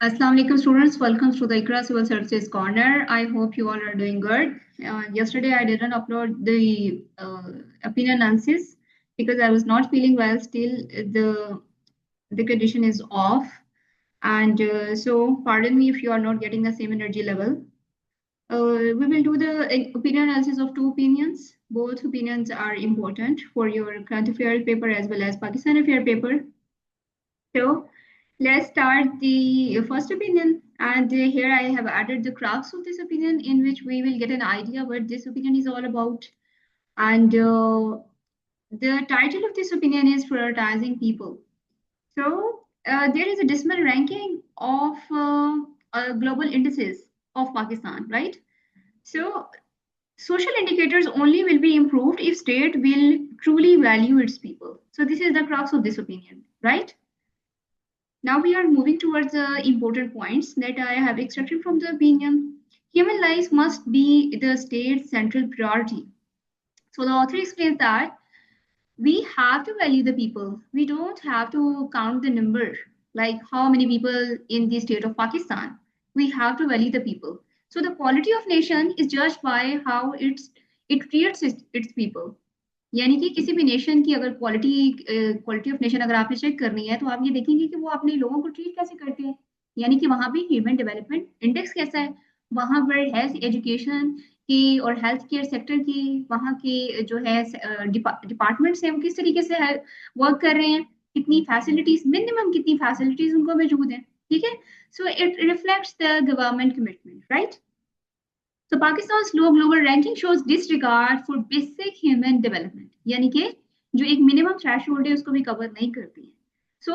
Assalamu alaikum students, welcome to the ICRA Civil Services Corner. I hope you all are doing good. Yesterday I didn't upload the opinion analysis because I was not feeling well. Still, the condition is off, and so pardon me if you are not getting the same energy level. We will do the opinion analysis of two opinions. Both opinions are important for your current affairs paper as well as Pakistan affair paper. So let's start the first opinion. And here I have added the crux of this opinion in which we will get an idea what this opinion is all about. And the title of this opinion is Prioritizing People. So there is a dismal ranking of global indices of Pakistan, right? So social indicators only will be improved if state will truly value its people. So this is the crux of this opinion, right? Now we are moving towards the important points that I have extracted from the opinion. Human lives must be the state's central priority. So the author explains that we have to value the people. We don't have to count the number, like how many people in the state of Pakistan. We have to value the people. So the quality of nation is judged by how it treats its people. यानी कि किसी भी nation की अगर quality of nation अगर आपने check करनी है तो आप ये देखेंगे कि वो अपने लोगों को ट्रीट कैसे करते हैं यानी कि वहां पे ह्यूमन डेवलपमेंट इंडेक्स कैसा है वहां पर हेल्थ एजुकेशन की और हेल्थ केयर सेक्टर की वहां के जो है डिपार्टमेंट्स हैं वो किस तरीके से वर्क कर रहे हैं कितनी फैसिलिटीज मिनिमम कितनी फैसिलिटीज उनको मौजूद है ठीक है so it reflects the government commitment right So Pakistan's low global ranking shows disregard for basic human development. यानी कि जो एक मिनिमम थ्रेशोल्ड है उसको भी कवर नहीं करती है. So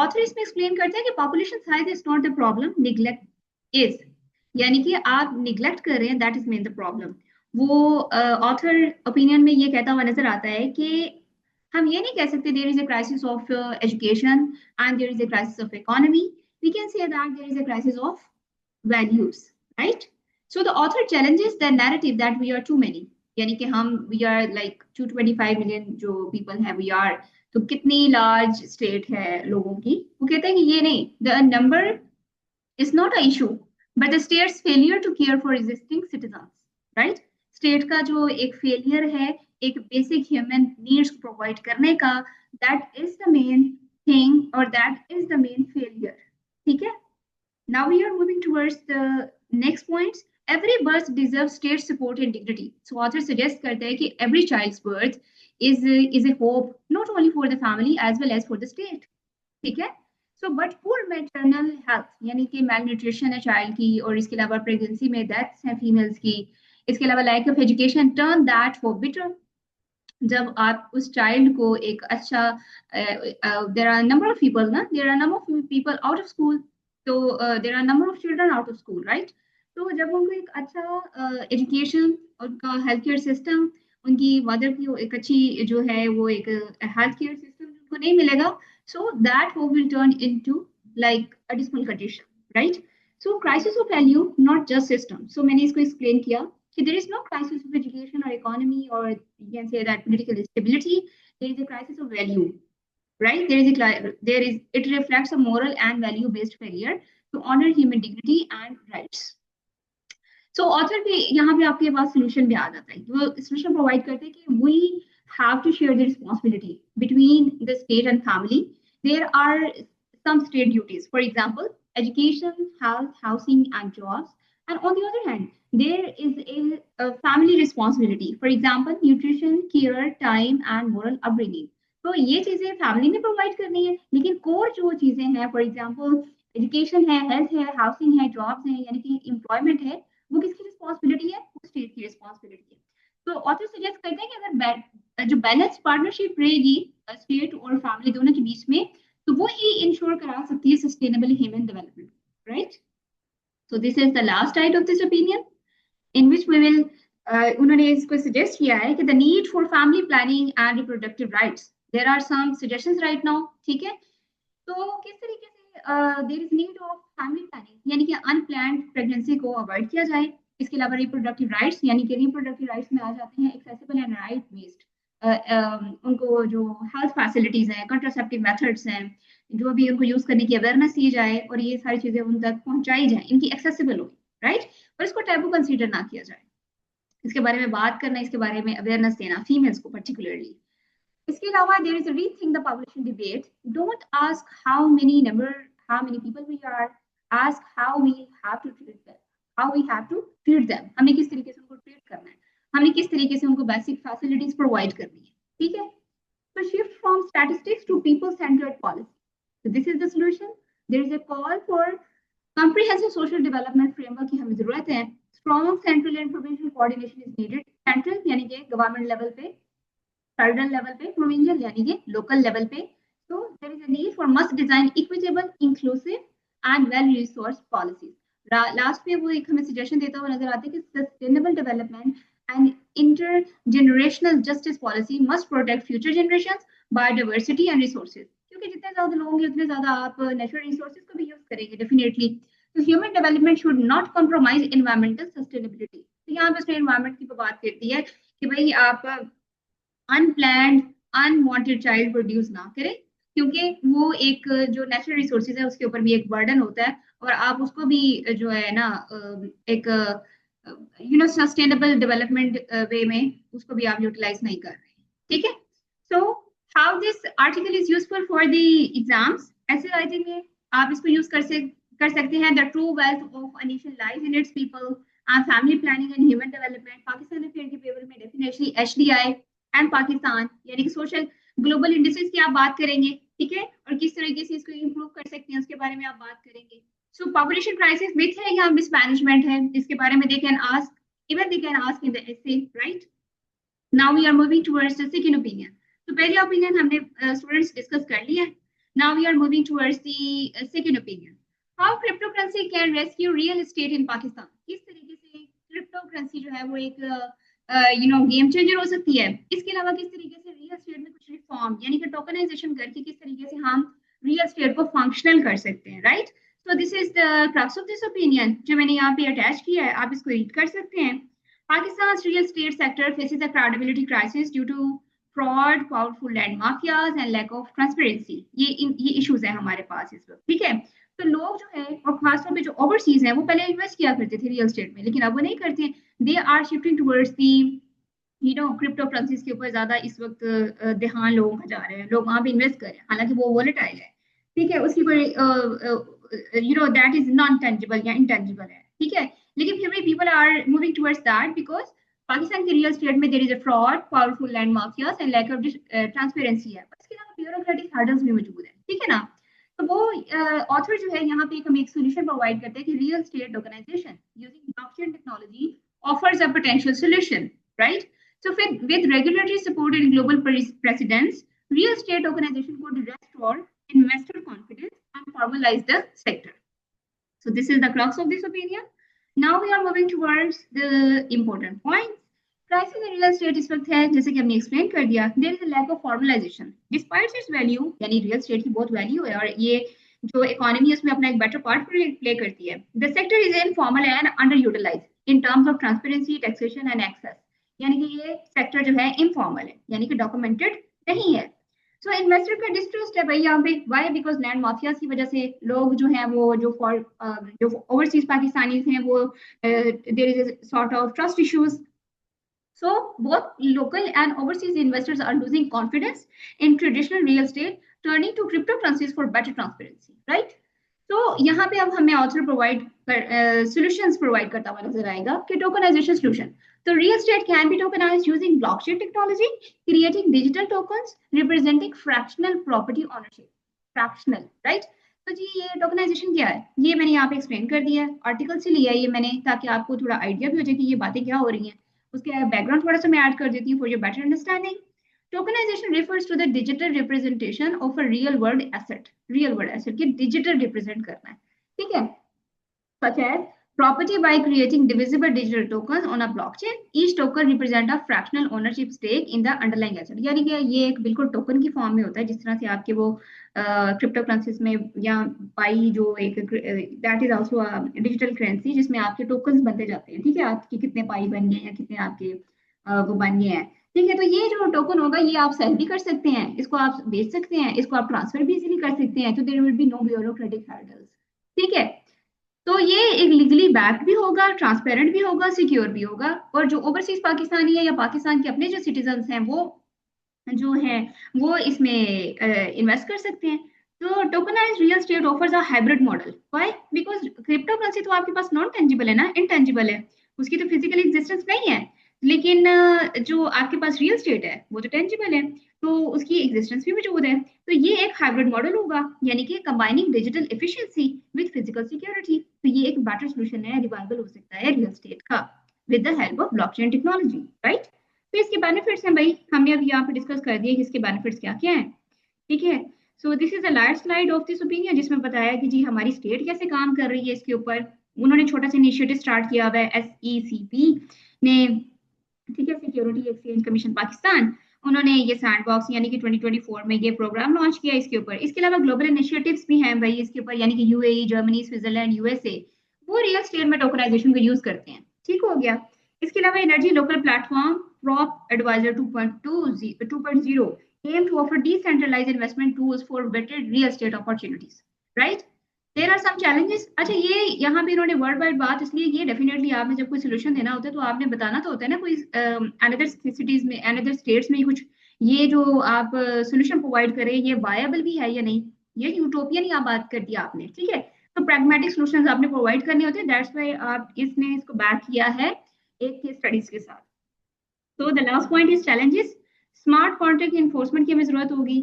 ऑथर इसमें एक्सप्लेन करते हैं कि population size is not the problem neglect is यानी कि आप निग्लेक्ट कर रहे हैं that is main the problem. वो ऑथर ओपिनियन में ये कहता हुआ नजर आता है कि हम ये नहीं कह सकते there is a crisis of education and there is a crisis of economy. We can say that there is a crisis of values, right? So the author challenges the narrative that we are too many. यानी कि हम we are like 225 million जो people हैं we are तो कितनी large state है लोगों की वो कहते हैं कि ये नहीं the number is not a issue but the state's failure to care for existing citizens, right? State का जो एक failure है एक basic human needs provide करने का that is the main thing or that is the main failure. ठीक है? Now we are moving towards the next points. Every birth deserves state support and dignity. So author suggests करते हैं कि every child's birth is a hope not only for the family as well as for the state. ठीक है? So but poor maternal health यानी कि malnutrition है child की और इसके अलावा pregnancy में deaths हैं females की इसके अलावा lack of education turn that for bitter. जब आप उस चाइल्ड को एक अच्छा there are number of people ना there are number of people out of school तो there are number of children out of school right तो जब उनको एक अच्छा एजुकेशन उनका हेल्थ केयर सिस्टम उनकी मदर की एक अच्छी जो है वो एक हेल्थ केयर सिस्टम उनको नहीं मिलेगा सो दैट वो will turn into like a distressful condition right so crisis of value not just system so मैंने इसको एक्सप्लेन किया there is no crisis of education or economy, or you can say that political stability. There is a crisis of value, right? It reflects a moral and value-based failure to honor human dignity and rights. So author भी यहाँ पे आपके पास solution भी आ जाता है. वो solution provide करते हैं कि we have to share the responsibility between the state and family. There are some state duties, for example, education, health, housing, and jobs. And on the other hand, there is a family responsibility. For example, nutrition, care, time, and moral upbringing. तो ये चीजें family ने provide करनी है लेकिन core जो चीजें हैं फॉर एग्जांपल एजुकेशन है हेल्थ है हाउसिंग है जॉब्स हैं यानी कि एम्प्लॉयमेंट है वो किसकी रिस्पॉन्सिबिलिटी है वो स्टेट की रिस्पॉन्सिबिलिटी है तो ऑथर सजेस्ट करते हैं कि अगर जो बैलेंस पार्टनरशिप रहेगी स्टेट और फैमिली दोनों के बीच में तो वो ही इंश्योर करा सकती है sustainable human development right So this is the last side of this opinion, in which we will उन्होंने इसको suggest किया है कि the need for family planning and reproductive rights. There are some suggestions right now, ठीक है? तो किस तरीके से there is need of family planning यानी कि unplanned pregnancy को avoid किया जाए. इसके अलावा reproductive rights यानी कि reproductive rights में आ जाते हैं accessible and right based. उनको जो health facilities हैं, contraceptive methods हैं, जो भी उनको यूज करने की अवेयरनेस दी जाए और ये सारी चीजें उन तक पहुंचाई जाए, इनकी एक्सेसिबल हो, राइट, और इसको टैबू कंसीडर ना किया जाए। इसके बारे में बात करना, इसके बारे में अवेयरनेस देना फीमेल्स को पर्टिकुलरली। इसके अलावा there is a rethink the population debate. Don't ask how many people we are, ask how we have to treat them, how we have to treat them, हमने किस तरीके से उनको ट्रीट करना है, हमने किस तरीके से उनको बेसिक फैसिलिटीज प्रोवाइड करनी है, ठीक है। तो shift from statistics to people centred policy, so this is the solution. There is a call for comprehensive social development framework की हमें जरूरत है। Strong central and provincial coordination is needed. Central यानी कि गवर्नमेंट लेवल पे, federal level पे, provincial यानी कि लोकल लेवल पे। So there is a need for must design equitable, inclusive and well resourced policies. Last में वो एक हमें सजेशन देता हुआ नजर आता है कि sustainable development and intergenerational justice policy must protect future generations, biodiversity and resources, क्योंकि जितने ज्यादा लोग होंगे उतने ज्यादा आप नेचुरल रिसोर्सेज को भी यूज करेंगे डेफिनेटली। तो human development should not compromise environmental sustainability. तो यहाँ पे उसने एनवायरमेंट की बात करती है कि भाई आप अनप्लैंड अनवांटेड चाइल्ड प्रोड्यूस ना करें, क्योंकि वो एक जो नेचुरल रिसोर्सेज है उसके ऊपर भी एक बर्डन होता है, और आप उसको भी जो है ना एक सस्टेनेबल डेवलपमेंट वे में उसको भी आप यूटिलाइज नहीं कर रहे, ठीक है। So how this article is useful for the exams, ऐसे राइटिंग में आप इसको यूज कर सकते हैं। The true wealth of a nation lies in its people and family planning and human development. Pakistan affair के पेपर में डेफिनेटली HDI एंड पाकिस्तान यानी कि सोशल ग्लोबल इंडिसेस की आप बात करेंगे, ठीक है, और किस तरीके से इसको इंप्रूव कर सकते हैं उसके बारे में आप बात करेंगे। सो पॉपुलेशन क्राइसिस मिथ है या मिसमैनेजमेंट है, इसके बारे में they can ask, even they can ask in the essay, right. Now we are moving towards the second opinion. तो पहले ओपिनियन हमने स्टूडेंट्स डिस्कस कर लिया है। Now we are moving towards the second opinion. How cryptocurrency can rescue real estate in Pakistan. किस तरीके से cryptocurrency जो है वो एक गेम चेंजर हो सकती है। इसके अलावा किस तरीके से रियल एस्टेट में कुछ रिफॉर्म यानी कि टोकनाइजेशन करके किस तरीके से हम रियल एस्टेट को फंक्शनल कर सकते हैं, right. So this is the crux of this opinion जो मैंने यहाँ पे अटैच किया है, आप इसको रीड कर सकते हैं। Pakistan's real estate sector faces a credibility crisis due to fraud, powerful land mafias and lack of transparency. ये इश्यूज हैं हमारे पास इस वक्त, ठीक है। तो लोग जो है और खासतौर पे जो ओवरसीज हैं वो पहले इन्वेस्ट किया करते थे रियल एस्टेट में, लेकिन अब वो नहीं करते। They are shifting towards the cryptocurrencies के ऊपर ज्यादा इस वक्त ध्यान लोगों का जा रहे हैं, लोग वहां पे इन्वेस्ट कर रहे हैं, हालांकि वो वोलेटाइल है, ठीक है, उसकी कोई दैट इज नॉन टेंजिबल या इंटेंजिबल है, ठीक है। लेकिन फिर भी people are moving towards that because Pakistan के रियल एस्टेट में there is a fraud, powerful land mafias and lack of transparency है। इसके अलावा ब्यूरोक्रेटिक हर्डल्स भी मौजूद है, ठीक है ना। तो वो ऑथर जो है यहाँ पे हमें एक सोल्यूशन प्रोवाइड करते हैं कि real estate tokenization using blockchain technology offers a potential solution, right? So with regulatory support and global precedents, real estate organization could restore investor confidence and formalize the sector. So this is the crux of this opinion. Now we are moving towards the important points. Crisis in real estate इस वक्त है, जैसे कि हमने explain कर दिया, there is a lack of formalization. Despite its value, यानी real estate की बहुत वैल्यू है और ये जो इकोनॉमी है उसमें अपना एक बेटर पार्ट प्ले करती है। The sector is informal and underutilized in terms of transparency, taxation and access. यानी कि ये सेक्टर जो है इनफॉर्मल है, यानी कि डॉक्यूमेंटेड नहीं है। सो इन्वेस्टर का डिस्ट्रस्ट है भाई यहाँ पे, वाई बिकॉज लैंड माफियाज की वजह से लोग जो हैं वो जो ओवरसीज पाकिस्तानी हैं वो there is a sort of trust issues. So both local and overseas investors are losing confidence in traditional real estate, turning to cryptocurrencies for better transparency, right? तो यहाँ पे अब हमें ऑथर solutions प्रोवाइड करता हुआ नजर आएगा कि टोकनाइजेशन सोल्यूशन। तो real estate can be tokenized using blockchain technology, creating digital tokens representing fractional property ownership, fractional, right. तो जी ये टोकनाइजेशन क्या है ये मैंने यहाँ पे एक्सप्लेन कर दिया है, आर्टिकल से लिया है ये मैंने, ताकि आपको थोड़ा आइडिया भी हो जाए कि ये बातें क्या हो रही हैं। उसके बैकग्राउंड थोड़ा सा मैं ऐड कर देती हूँ for your better understanding. Tokenization refers to the digital representation of a real world asset, real world asset की digital represent करना है, ठीक है। such as property by creating divisible digital tokens on a blockchain. Each token represent a fractional ownership stake in the underlying asset. यानी कि ये एक बिल्कुल टोकन की फॉर्म में होता है, जिस तरह से आपके वो क्रिप्टो करेंसीज में या पाई जो एक that is also digital currency जिसमें आपके टोकन्स बनते जाते हैं, ठीक है, आपके कितने पाई बन गए या कितने आपके वो बन गए हैं, ठीक है, तो ये जो टोकन होगा ये आप सेल भी कर सकते हैं, इसको आप बेच सकते हैं, इसको आप ट्रांसफर भी इजीली कर सकते हैं, तो there will be no bureaucratic hurdles. ठीक है, तो ये एक लीगली बैक्ड भी होगा, ट्रांसपेरेंट भी होगा, सिक्योर भी होगा, और जो ओवरसीज पाकिस्तानी है या पाकिस्तान के अपने जो सिटीजन हैं वो जो है वो इसमें इन्वेस्ट कर सकते हैं। तो tokenised real estate offers a hybrid model. Why? Because crypto currency तो आपके पास नॉन टेंजिबल है ना, इनटेंजिबल है, उसकी तो फिजिकल एग्जिस्टेंस नहीं है। लेकिन जो आपके पास रियल स्टेट है वो तो टेंजिबल है, तो उसकी एग्जिस्टेंस भी मौजूद है। तो ये एक हाइब्रिड मॉडल होगा, यानी कि combining digital efficiency with physical security. तो ये एक बेटर सोल्यूशन है, रिवाइवल हो सकता है रियल स्टेट का with the help of blockchain technology, right? तो इसके बेनिफिट्स हैं भाई, हमने अभी यहाँ पे डिस्कस कर दिए कि इसके बेनिफिट्स क्या क्या हैं। ठीक है, so this is the last slide of this opinion, जिसमें बताया कि जी हमारी स्टेट कैसे काम कर रही है इसके ऊपर। उन्होंने छोटा सा इनिशिएटिव स्टार्ट किया हुआ है SECP ने, ठीक है, सिक्योरिटी एक्सचेंज कमीशन पाकिस्तान। उन्होंने ये सैंडबॉक्स यानी कि 2024 में ये प्रोग्राम लॉन्च किया इसके ऊपर। इसके अलावा ग्लोबल इनिशिएटिव्स भी हैं भाई इसके ऊपर, यानी कि UAE, जर्मनी, स्विट्जरलैंड, USA, वो रियल स्टेट में टोकनाइजेशन को यूज करते हैं। ठीक हो गया। इसके अलावा energy local platform prop advisor 2.0 aim to offer decentralized investment tools for better real estate opportunities, right? There are some challenges. अच्छा, ये यहाँ पे इन्होंने वर्ल्ड वाइड बात, इसलिए ये डेफिनेटली आपने जब कोई सोल्यूशन देना होता है तो आपने बताना तो होता है ना, कोई अनदर सिटीज में, अनदर स्टेट्स में कुछ ये जो आप सोल्यूशन प्रोवाइड करें ये वायबल भी है या नहीं। ये यूटोपियन ही आप बात कर दिया आपने, ठीक है, तो प्रैग्मेटिक सॉल्यूशंस आपने प्रोवाइड करने होते हैं, दैट्स व्हाई आप इसने इसको बैक किया है एक केस स्टडीज के साथ। तो the last point is challenges. Smart contract enforcement की हमें जरूरत होगी,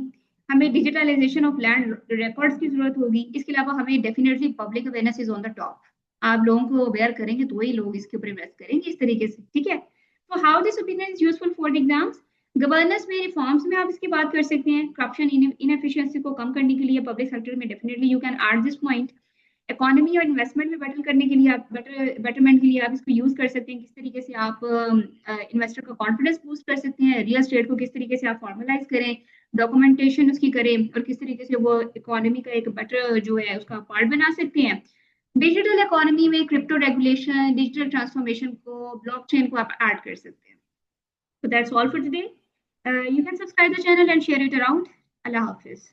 हमें डिजिटलाइजेशन ऑफ लैंड रिकॉर्ड्स की जरूरत होगी, इसके अलावा हमें definitely public awareness is on the top. आप लोगों को अवेयर करेंगे तो ही लोग इसके ऊपर इन्वेस्ट करेंगे इस तरीके से, ठीक है। तो how this opinion is useful for the exams. Governance में, रिफॉर्म्स में आप इसकी बात कर सकते हैं, करप्शन इनएफिशिएंसी को कम करने के लिए पब्लिक सेक्टर में definitely you can add this point. Economy और इन्वेस्टमेंट में बेटर करने के लिए आप बेटरमेंट के लिए आप इसको यूज कर सकते हैं, किस तरीके से आप इन्वेस्टर का कॉन्फिडेंस बूस्ट कर सकते हैं, रियल एस्टेट को किस तरीके से आप फॉर्मलाइज करें, डॉक्यूमेंटेशन उसकी करें, और किस तरीके से वो इकोनॉमी का एक बेटर जो है उसका पार्ट बना सकते हैं। डिजिटल इकोनॉमी में क्रिप्टो रेगुलेशन, डिजिटल ट्रांसफॉर्मेशन को, ब्लॉकचेन को आप ऐड कर सकते हैं। So that's all for today. You can subscribe the channel and share it around. Allah Hafiz.